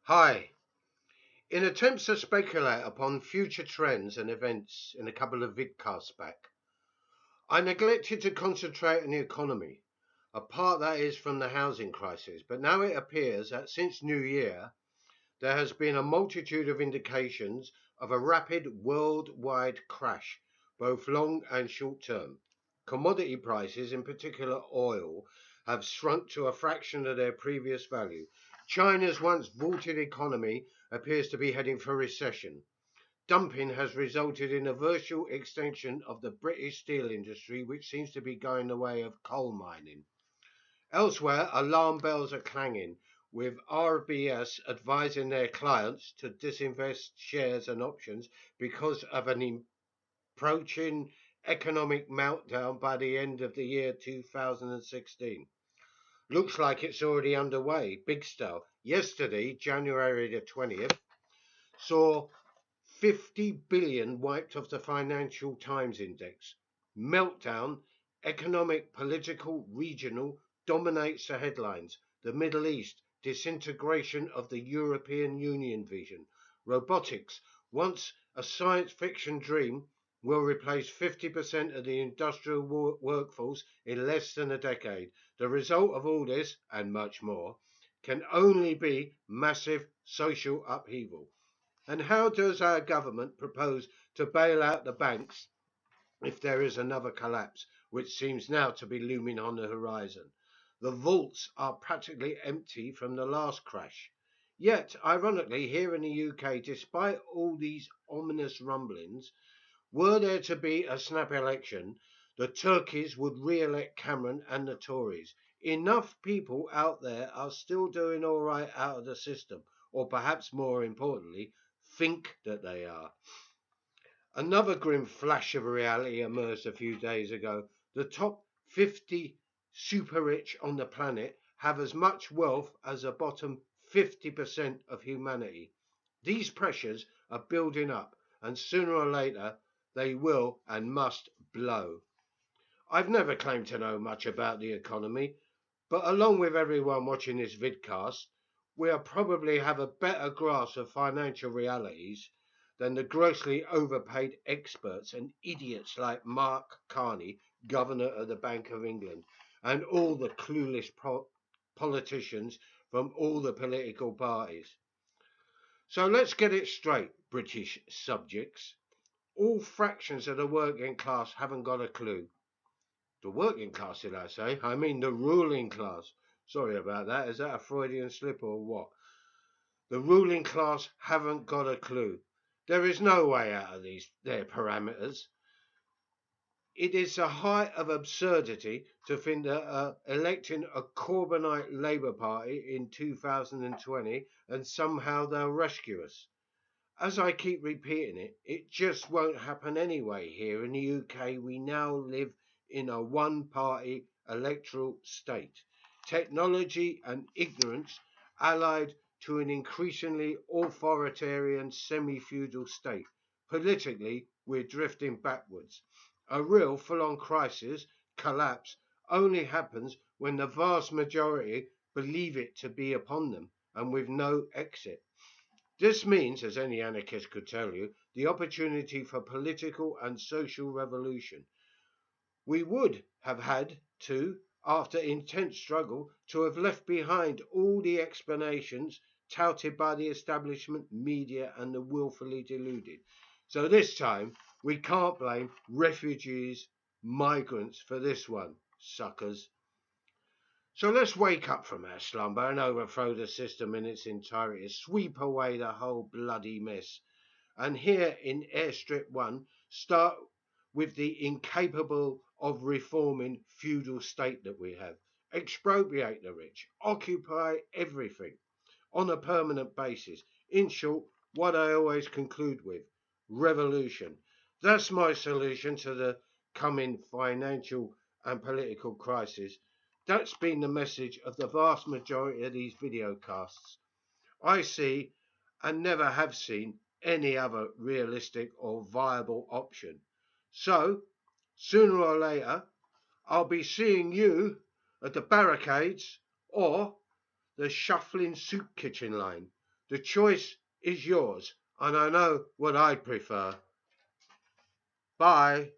Hi. In attempts to speculate upon future trends and events in a couple of vidcasts back, I neglected to concentrate on the economy, apart that is from the housing crisis. But now it appears that since New Year, there has been a multitude of indications of a rapid worldwide crash, both long and short term. Commodity prices, in particular oil, have shrunk to a fraction of their previous value. China's once vaunted economy appears to be heading for recession. Dumping has resulted in a virtual extension of the British steel industry, which seems to be going the way of coal mining. Elsewhere, alarm bells are clanging, with r.b.s advising their clients to disinvest shares and options because of an approaching economic meltdown by the end of the year 2016. Looks like it's already underway, big style. Yesterday, January the 20th, saw 50 billion wiped off the Financial Times index. Meltdown, economic, political, regional, dominates the headlines. The Middle East, disintegration of the European Union vision. Robotics, once a science fiction dream, will replace 50% of the industrial workforce in less than a decade. The result of all this, and much more, can only be massive social upheaval. And how does our government propose to bail out the banks if there is another collapse, which seems now to be looming on the horizon? The vaults are practically empty from the last crash. Yet, ironically, here in the UK, despite all these ominous rumblings, were there to be a snap election, the Turkeys would re-elect Cameron and the Tories. Enough people out there are still doing all right out of the system, or perhaps more importantly, think that they are. Another grim flash of reality emerged a few days ago. The top 50 super rich on the planet have as much wealth as the bottom 50% of humanity. These pressures are building up, and sooner or later they will and must blow. I've never claimed to know much about the economy, but along with everyone watching this vidcast, we'll probably have a better grasp of financial realities than the grossly overpaid experts and idiots like Mark Carney, Governor of the Bank of England, and all the clueless politicians from all the political parties. So let's get it straight, British subjects. All fractions of the working class haven't got a clue. The working class, did I say? I mean the ruling class. Sorry about that. Is that a Freudian slip or what? The ruling class haven't got a clue. There is no way out of their parameters. It is the height of absurdity to think that electing a Corbynite Labour Party in 2020 and somehow they'll rescue us. As I keep repeating it, it just won't happen anyway. Here in the UK, we now live in a one-party electoral state. Technology and ignorance allied to an increasingly authoritarian semi-feudal state. Politically, we're drifting backwards. A real full-on crisis, collapse, only happens when the vast majority believe it to be upon them and with no exit. This means, as any anarchist could tell you, the opportunity for political and social revolution. We would have had to, after intense struggle, to have left behind all the explanations touted by the establishment, media, and the willfully deluded. So this time, we can't blame refugees, migrants for this one, suckers. So let's wake up from our slumber and overthrow the system in its entirety, sweep away the whole bloody mess. And here in Airstrip 1, start with the incapable of reforming feudal state that we have. Expropriate the rich, occupy everything on a permanent basis. In short, what I always conclude with, revolution. That's my solution to the coming financial and political crisis. That's been the message of the vast majority of these videocasts. I see and never have seen any other realistic or viable option. So, sooner or later, I'll be seeing you at the barricades or the shuffling soup kitchen line. The choice is yours, and I know what I'd prefer. Bye.